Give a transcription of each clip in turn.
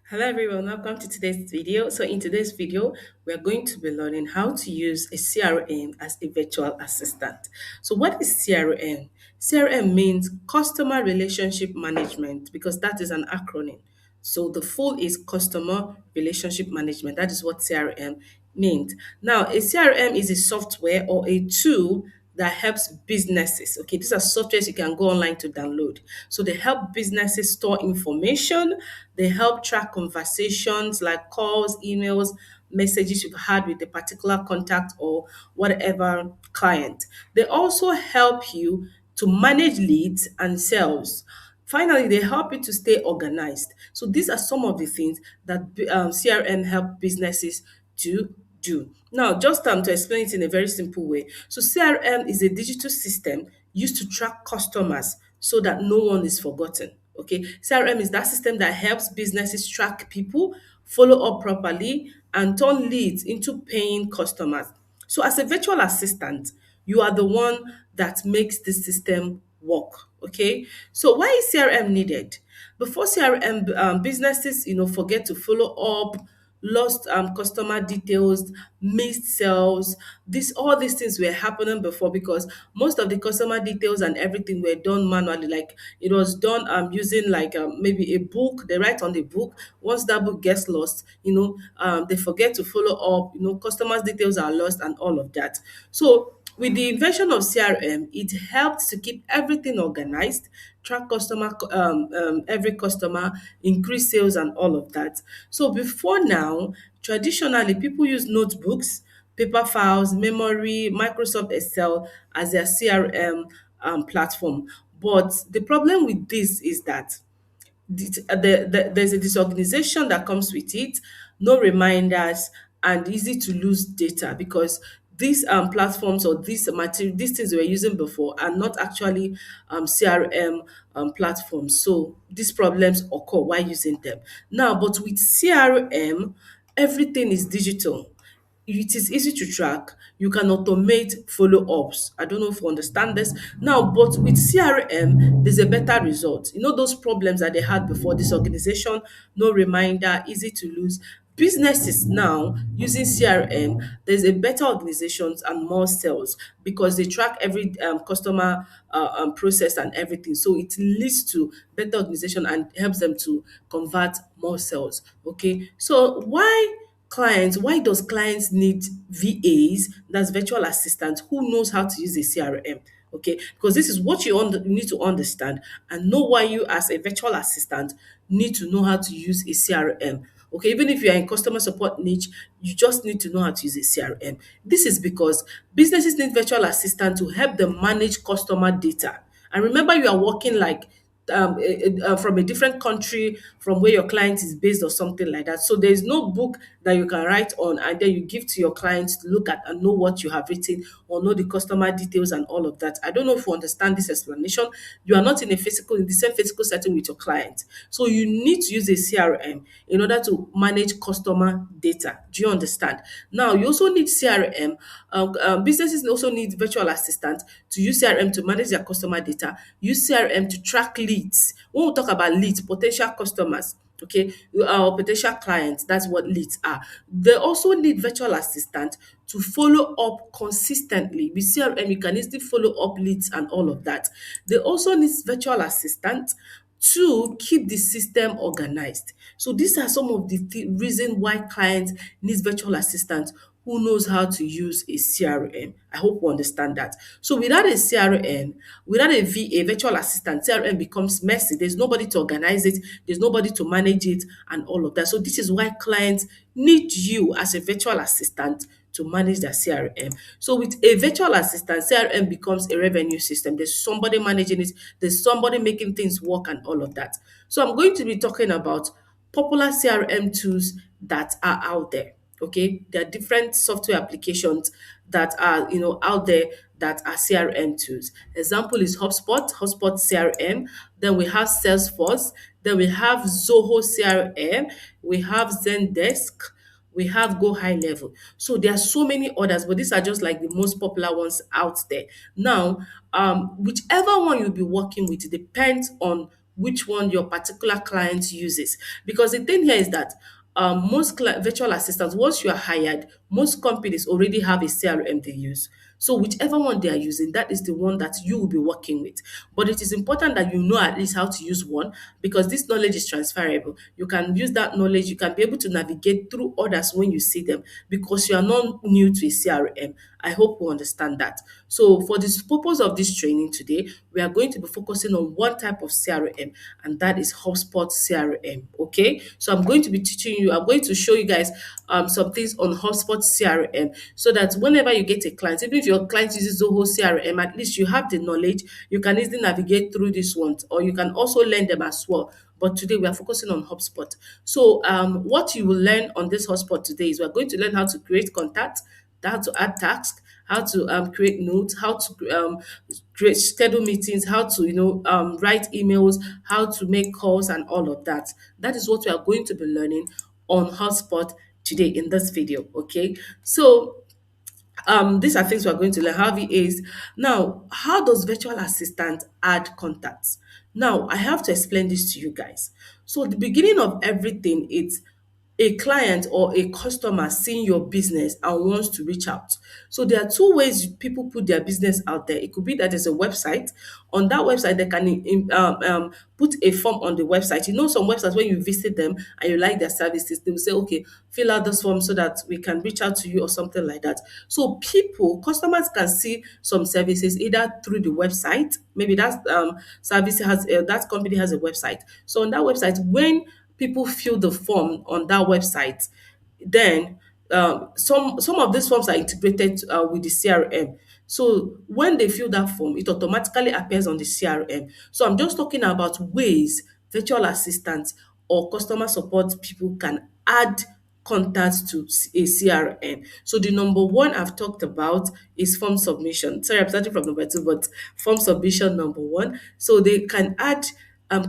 Hello everyone, welcome to today's video. So in today's video, we're going to be learning how to use a CRM as a virtual assistant. So what is CRM? CRM means Customer Relationship Management because that is an acronym. So the full is Customer Relationship Management. That is what CRM means. Now, a CRM is a software or a tool that helps businesses. Okay, these are softwares you can go online to download. So they help businesses store information, they help track conversations like calls, emails, messages you've had with a particular contact or whatever client. They also help you to manage leads and sales. Finally, they help you to stay organized. So these are some of the things that CRM help businesses to do. Now, just to explain it in a very simple way. So CRM is a digital system used to track customers so that no one is forgotten. Okay, CRM is that system that helps businesses track people, follow up properly, and turn leads into paying customers. So, as a virtual assistant, you are the one that makes this system work. Okay, so why is CRM needed? Before CRM, businesses, forget to follow up, lost customer details, missed sales. This all these things were happening before because most of the customer details and everything were done manually. Like it was done using like maybe a book. They write on the book. Once that book gets lost, they forget to follow up. Customers' details are lost and all of that. So with the invention of CRM, it helped to keep everything organized, track every customer, increase sales, and all of that. So before now, traditionally people use notebooks, paper files, memory, Microsoft Excel as their CRM platform. But the problem with this is that there's a disorganization that comes with it, no reminders, and easy to lose data because these platforms or these things we were using before are not actually CRM platforms. So these problems occur while using them. Now, but with CRM, everything is digital. It is easy to track. You can automate follow-ups. I don't know if you understand this. Now, but with CRM, there's a better result. Those problems that they had before, disorganization, no reminder, easy to lose. Businesses now using CRM, there's a better organizations and more sales because they track every customer process and everything. So it leads to better organization and helps them to convert more sales. Okay, so why does clients need VAs, that's virtual assistants, who knows how to use a CRM? Okay, because this is what you need to understand and know why you as a virtual assistant need to know how to use a CRM. Okay, even if you are in customer support niche, you just need to know how to use a CRM. This is because businesses need virtual assistants to help them manage customer data. And remember, you are working like from a different country from where your client is based or something like that. So there is no book that you can write on and then you give to your clients to look at and know what you have written or know the customer details and all of that. I don't know if you understand this explanation. You are not in the same physical setting with your client. So you need to use a CRM in order to manage customer data. Do you understand? Now, you also need CRM. Businesses also need virtual assistants to use CRM to manage their customer data, use CRM to track leads. When we talk about leads, potential customers, okay, or potential clients, that's what leads are. They also need virtual assistant to follow up consistently. With CRM, you can easily follow up leads and all of that. They also need virtual assistant to keep the system organized. So these are some of the reason why clients need virtual assistants who knows how to use a CRM. I hope you understand that. So without a CRM, without a VA, virtual assistant, CRM becomes messy. There's nobody to organize it, there's nobody to manage it, and all of that. So this is why clients need you as a virtual assistant to manage their CRM. So with a virtual assistant, CRM becomes a revenue system. There's somebody managing it, there's somebody making things work and all of that. So I'm going to be talking about popular CRM tools that are out there. Okay, there are different software applications that are out there that are CRM tools. Example is HubSpot CRM. Then we have Salesforce. Then we have Zoho CRM. We have Zendesk. We have GoHighLevel. So there are so many others, but these are just like the most popular ones out there. Now, whichever one you'll be working with depends on which one your particular client uses. Because the thing here is that most virtual assistants, once you are hired, most companies already have a CRM they use. So whichever one they are using, that is the one that you will be working with. But it is important that you know at least how to use one, because this knowledge is transferable. You can use that knowledge, you can be able to navigate through others when you see them, because you are not new to a CRM. I hope you understand that. So for this purpose of this training today, we are going to be focusing on one type of CRM, and that is HubSpot CRM. Okay, so I'm going to be teaching you, I'm going to show you guys some things on HubSpot CRM, so that whenever you get a client, even if your client uses Zoho CRM, at least you have the knowledge, you can easily navigate through this one, or you can also learn them as well. But today we are focusing on HubSpot. So what you will learn on this HubSpot today is we're going to learn how to create contacts, how to add tasks, how to create notes, how to create schedule meetings, how to write emails, how to make calls, and all of that. That is what we are going to be learning on HubSpot today in this video. Okay, so these are things we're going to learn. How VAs. Now, how does virtual assistant add contacts? Now, I have to explain this to you guys. So the beginning of everything, it's a client or a customer seeing your business and wants to reach out. So there are two ways people put their business out there. It could be that there's a website. On that website, they can put a form on the website. You know, some websites, when you visit them and you like their services, they will say, okay, fill out this form so that we can reach out to you or something like that. So customers can see some services either through the website. Maybe that company has a website. So on that website, when people fill the form on that website, then some of these forms are integrated with the CRM. So when they fill that form, it automatically appears on the CRM. So I'm just talking about ways virtual assistants or customer support people can add contacts to a CRM. So the number one I've talked about is form submission. Sorry, I'm starting from number two, but form submission number one. So they can add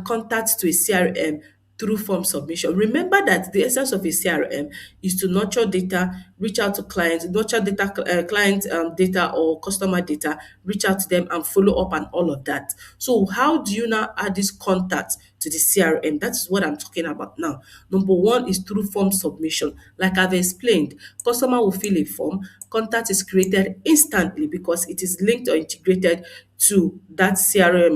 contacts to a CRM through form submission. Remember that the essence of a CRM is to nurture data, reach out to clients, nurture data, client data or customer data, reach out to them and follow up and all of that. So how do you now add these contacts to the CRM? That is what I'm talking about now. Number one is through form submission. Like I've explained, customer will fill a form, contact is created instantly because it is linked or integrated to that CRM,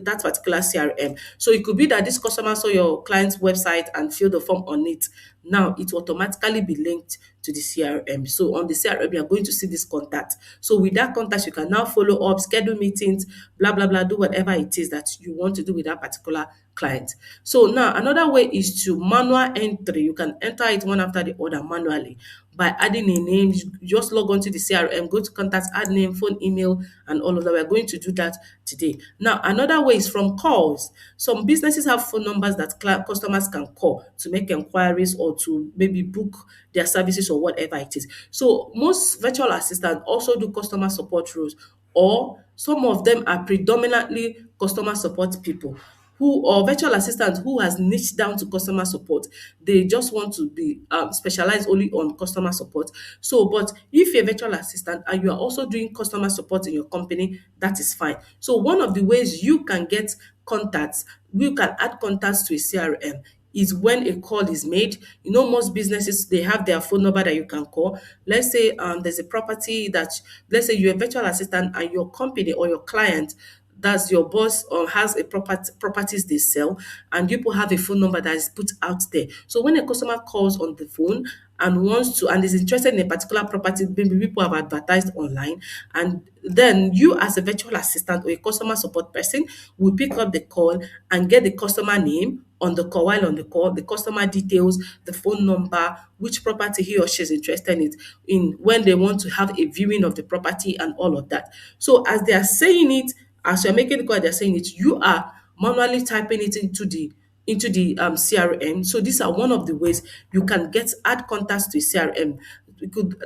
that particular CRM. So it could be that this customer saw your client's website and filled the form on it. Now it will automatically be linked to the CRM. So on the CRM, you are going to see this contact. So with that contact, you can now follow up, schedule meetings, blah, blah, blah, do whatever it is that you want to do with that particular client. So now another way is to manual entry. You can enter it one after the other manually by adding a name. You just log on to the CRM, go to contacts, add name, phone, email, and all of that. We're going to do that today. Now, another way is from calls. Some businesses have phone numbers that customers can call to make inquiries or to maybe book their services or whatever it is. So most virtual assistants also do customer support roles, or some of them are predominantly customer support people who, or virtual assistants who has niched down to customer support. They just want to be specialized only on customer support. So, but if you're a virtual assistant and you are also doing customer support in your company, that is fine. So one of the ways you can get contacts, you can add contacts to a CRM, is when a call is made. You know, most businesses, they have their phone number that you can call. Let's say there's a property that, let's say you're a virtual assistant and your company or your client, that's your boss, or has a properties they sell, and people have a phone number that is put out there. So when a customer calls on the phone and wants to, and is interested in a particular property, maybe people have advertised online, and then you as a virtual assistant or a customer support person will pick up the call and get the customer name on the call, while on the call, the customer details, the phone number, which property he or she is interested in, when they want to have a viewing of the property and all of that. So as they are saying it, as you're making the call, they're saying it, you are manually typing it into the CRM. So these are one of the ways you can add contacts to a CRM.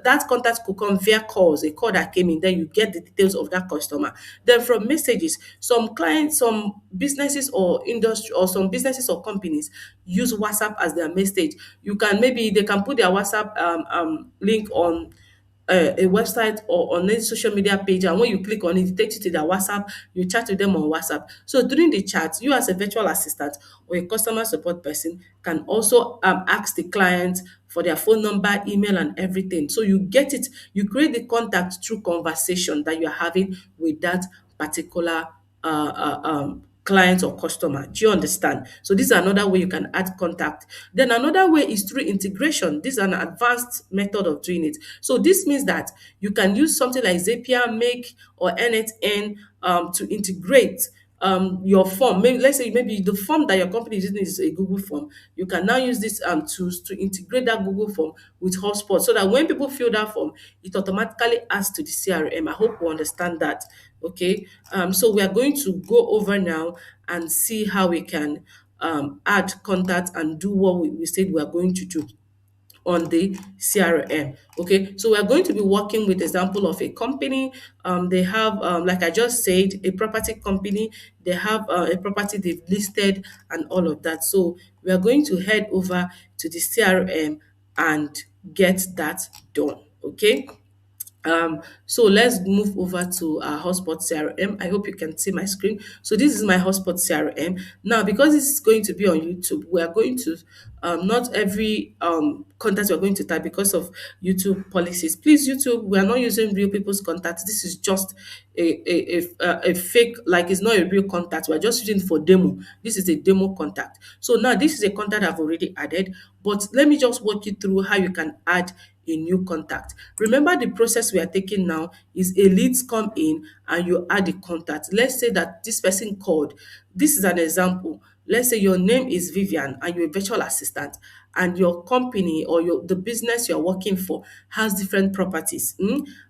That contact could come via calls, a call that came in, then you get the details of that customer. Then from messages, some clients, some businesses or industry, or some businesses or companies use WhatsApp as their message. You can, maybe they can put their WhatsApp link a website or on a social media page, and when you click on it, it takes you to their WhatsApp, you chat with them on WhatsApp. So during the chat, you as a virtual assistant or a customer support person can also ask the client for their phone number, email, and everything. So you get it, you create the contact through conversation that you're having with that particular client or customer. Do you understand? So this is another way you can add contact. Then another way is through integration. This is an advanced method of doing it. So this means that you can use something like Zapier, Make, or NXN to integrate your form. Maybe let's say maybe the form that your company is using is a Google form. You can now use this tools to integrate that Google form with HubSpot so that when people fill that form, it automatically adds to the CRM. I hope you understand that. Okay. So we are going to go over now and see how we can add contact and do what we said we are going to do on the CRM. Okay, so we're going to be working with example of a company. They have, like I just said, a property company. They have a property they've listed and all of that. So we are going to head over to the CRM and get that done. Okay. So let's move over to our HubSpot CRM. I hope you can see my screen. So this is my HubSpot CRM. Now, because this is going to be on YouTube, we are going to not every contact we're going to type because of YouTube policies. Please, YouTube, we are not using real people's contacts. This is just a fake, like it's not a real contact. We're just using it for demo. This is a demo contact. So now this is a contact I've already added, but let me just walk you through how you can add a new contact. Remember, the process we are taking now is a leads come in and you add a contact. Let's say that this person called. This is an example. Let's say your name is Vivian and you're a virtual assistant, and your company or the business you're working for has different properties,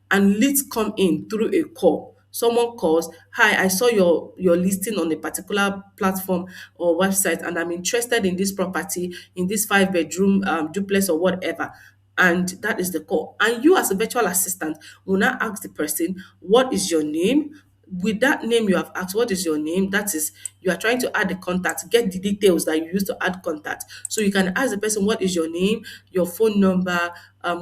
and leads come in through a call. Someone calls, hi, I saw your listing on a particular platform or website, and I'm interested in this property, in this 5 bedroom duplex or whatever. And that is the call. And you, as a virtual assistant, will now ask the person, what is your name? With that name you have asked, what is your name? That is, you are trying to add the contact, get the details that you use to add contact. So you can ask the person, what is your name, your phone number,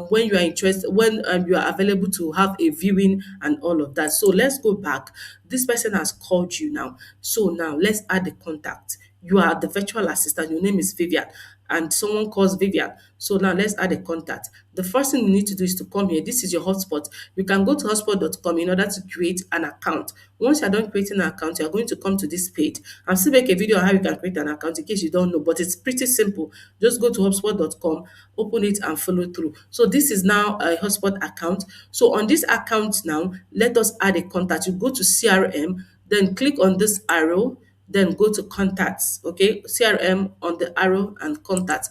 when you are interested, when you are available to have a viewing and all of that. So let's go back. This person has called you now. So now let's add the contact. You are the virtual assistant. Your name is Vivian, and someone calls Vivian. So now let's add a contact. The first thing you need to do is to come here. This is your hotspot. You can go to hotspot.com in order to create an account. Once you're done creating an account, you're going to come to this page. I'll still make a video on how you can create an account in case you don't know, but it's pretty simple. Just go to hotspot.com, open it and follow through. So this is now a hotspot account. So on this account now, let us add a contact. You go to CRM, then click on this arrow, then go to contacts. Okay, CRM on the arrow and contacts.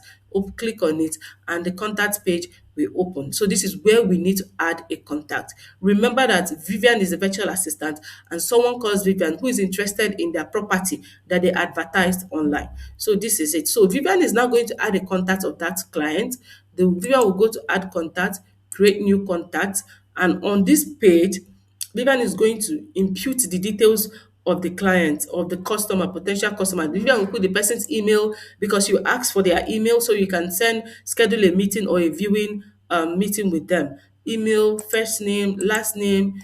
Click on it and the contact page will open. So this is where we need to add a contact. Remember that Vivian is a virtual assistant and someone calls Vivian who is interested in their property that they advertised online. So this is it. So Vivian is now going to add a contact of that client. The Vivian will go to add contact, create new contact, and on this page Vivian is going to impute the details of the client, of the customer, potential customer. Vivian will put the person's email because you ask for their email so you can schedule a meeting or a viewing meeting with them. Email, first name, last name,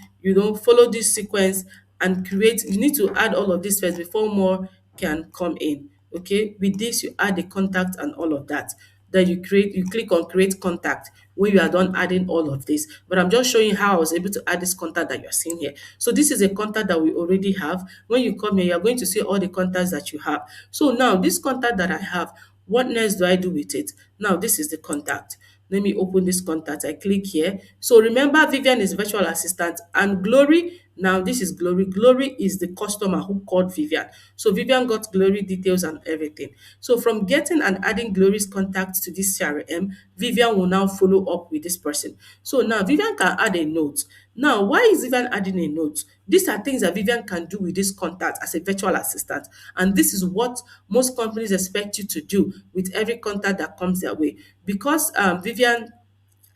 follow this sequence and create. You need to add all of this first before more can come in. Okay, with this, you add the contact and all of that. Then you click on create contact when you are done adding all of this. But I'm just showing how I was able to add this contact that you're seeing here. So this is a contact that we already have. When you come here, you're going to see all the contacts that you have. So now this contact that I have, what next do I do with it? Now this is the contact. Let me open this contact. I click here. So remember, Vivian is virtual assistant and Glory. Now this is Glory. Glory is the customer who called Vivian. So Vivian got Glory details and everything. So from getting and adding Glory's contact to this CRM, Vivian will now follow up with this person. So now Vivian can add a note. Now, why is Vivian adding a note? These are things that Vivian can do with this contact as a virtual assistant. And this is what most companies expect you to do with every contact that comes their way. Because Vivian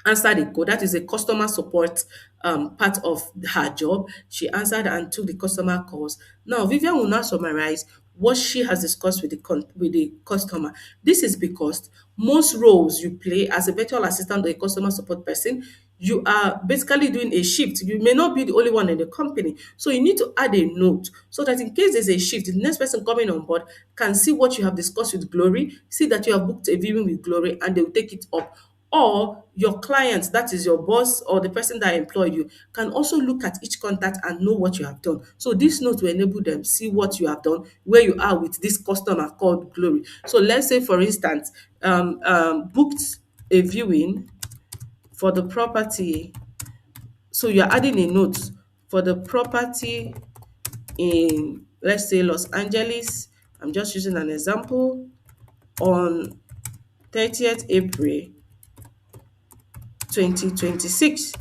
answered a call, that is a customer support part of her job. She answered and took the customer calls. Now, Vivian will now summarize what she has discussed with with the customer. This is because most roles you play as a virtual assistant or a customer support person, you are basically doing a shift. You may not be the only one in the company. So you need to add a note so that in case there's a shift, the next person coming on board can see what you have discussed with Glory, see that you have booked a viewing with Glory, and they will take it up. Or your client, that is your boss or the person that employed you, can also look at each contact and know what you have done. So this note will enable them see what you have done, where you are with this customer called Glory. So let's say, for instance, booked a viewing for the property. So you're adding a note for the property in, let's say, Los Angeles. I'm just using an example, on 30th April 2026.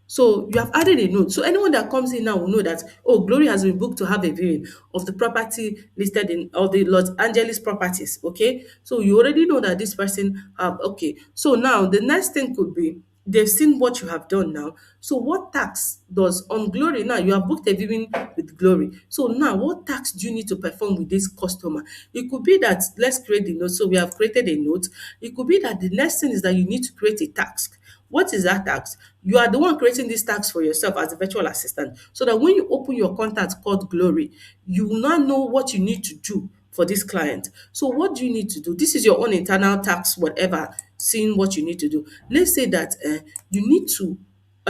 So you have added a note. So anyone that comes in now will know that, oh, Glory has been booked to have a viewing of the property listed in, or the Los Angeles properties. Okay. So you already know that this person okay. So now the next thing could be, they've seen what you have done now. So what tax does on Glory now? You have booked a viewing with Glory. So now what tax do you need to perform with this customer? It could be that, let's create the note. So we have created a note. It could be that the next thing is that you need to create a task. What is that tax? You are the one creating this tax for yourself as a virtual assistant, so that when you open your contact called Glory, you will now know what you need to do for this client. So what do you need to do? This is your own internal tax, whatever, seeing what you need to do. Let's say that you need to,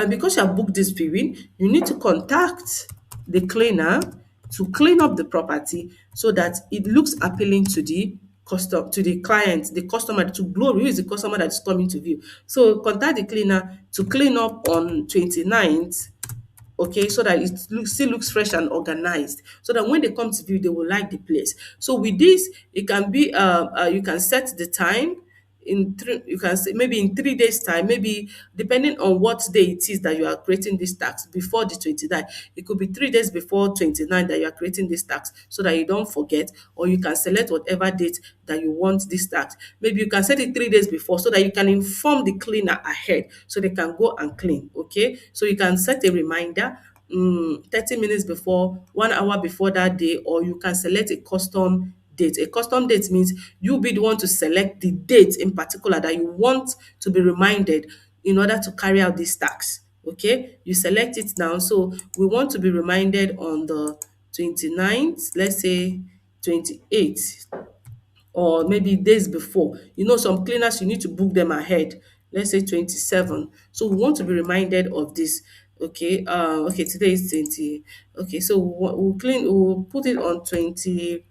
because you have booked this viewing, you need to contact the cleaner to clean up the property so that it looks appealing to the to the client, the customer, to Glory, who is the customer that is coming to view. So contact the cleaner to clean up on 29th, okay, so that it still looks fresh and organized, so that when they come to view, they will like the place. So with this, it can be you can set the time in three, you can say maybe in 3 days time, maybe depending on what day it is that you are creating this tax before the 29th. It could be 3 days before 29 that you are creating this tax, so that you don't forget. Or you can select whatever date that you want this tax. Maybe you can set it 3 days before, so that you can inform the cleaner ahead, so they can go and clean. Okay, so you can set a reminder 30 minutes before, 1 hour before that day, or you can select a custom date. A custom date means you be the one to select the date in particular that you want to be reminded in order to carry out this task. Okay, you select it now. So we want to be reminded on the 29th, let's say 28th, or maybe days before. You know, some cleaners, you need to book them ahead. Let's say 27. So we want to be reminded of this. Okay, okay, today is 20. Okay, so we'll put it on 20,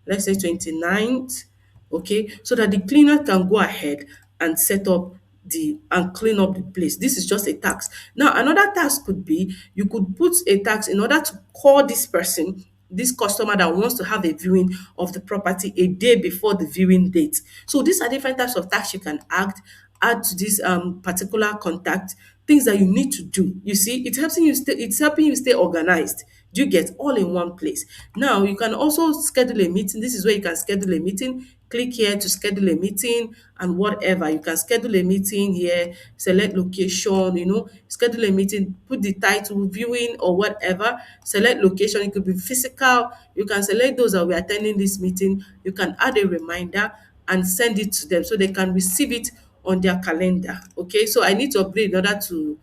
let's say 29th. Okay, so that the cleaner can go ahead and set up the and clean up the place. This is just a task. Now another task could be, you could put a task in order to call this person, this customer that wants to have a viewing of the property a day before the viewing date. So these are different types of tasks you can add to this particular contact, things that you need to do. You see, it's helping you stay organized. Do you get, all in one place? Now you can also schedule a meeting. This is where you can schedule a meeting. Click here to schedule a meeting and whatever. You can schedule a meeting here, select location, schedule a meeting, put the title, viewing or whatever, select location. It could be physical. You can select those that we are attending this meeting. You can add a reminder and send it to them so they can receive it on their calendar. Okay, so I need to upgrade in order to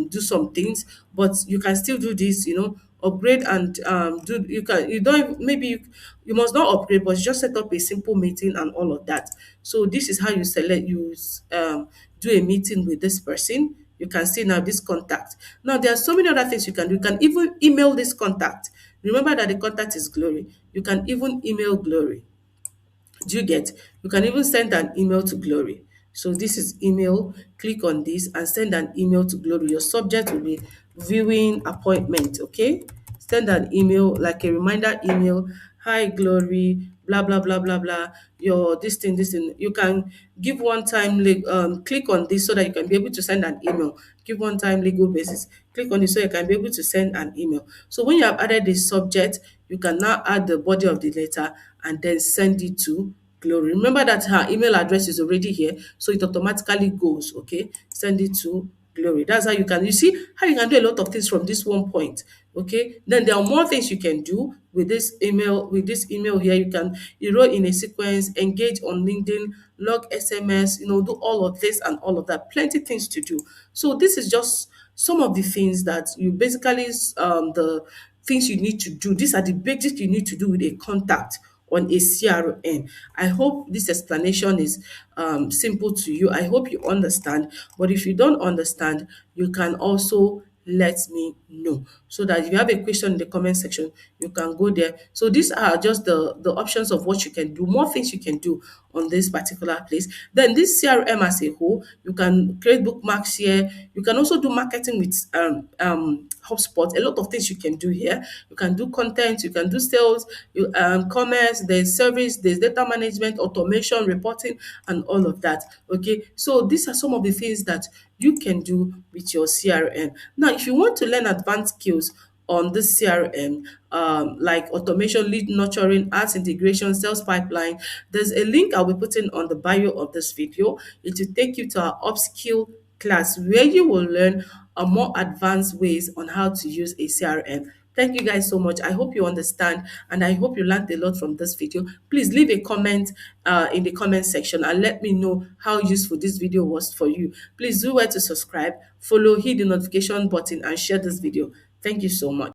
do some things, but you can still do this, upgrade and do, you don't, maybe you must not upgrade, but just set up a simple meeting and all of that. So this is how you do a meeting with this person. You can see now this contact. Now there are so many other things you can do. You can even email this contact. Remember that the contact is Glory. You can even email Glory. Do you get? You can even send an email to Glory. So this is email. Click on this and send an email to Glory. Your subject will be viewing appointment. Okay. Send an email, like a reminder email. Hi Glory, blah blah blah blah blah. Your this thing. You can give one time. Click on this so that you can be able to send an email. Give one time legal basis. Click on this so you can be able to send an email. So when you have added the subject, you can now add the body of the letter and then send it to Glory. Remember that her email address is already here, so it automatically goes. Okay, send it to glory. That's how you see how you can do a lot of things from this one point. Okay, then there are more things you can do with this email. With this email here, you can enroll in a sequence, engage on LinkedIn, log SMS, do all of this and all of that. Plenty things to do. So this is just some of the things that you basically the things you need to do. These are the basics you need to do with a contact on a CRM. I hope this explanation is simple to you. I hope you understand. But if you don't understand, you can also let me know, so that if you have a question in the comment section, you can go there. So these are just the options of what you can do, more things you can do on this particular place. Then this CRM as a whole, you can create bookmarks here. You can also do marketing with HubSpot. A lot of things you can do here. You can do content, you can do sales, commerce, there's service, there's data management, automation, reporting, and all of that. Okay, so these are some of the things that you can do with your CRM. Now, if you want to learn advanced skills on this CRM, like automation, lead nurturing, ads integration, sales pipeline, there's a link I'll be putting on the bio of this video. It will take you to our upskill class where you will learn more advanced ways on how to use a CRM. Thank you guys so much. I hope you understand and I hope you learned a lot from this video. Please leave a comment in the comment section and let me know how useful this video was for you. Please do well to subscribe, follow, hit the notification button and share this video. Thank you so much.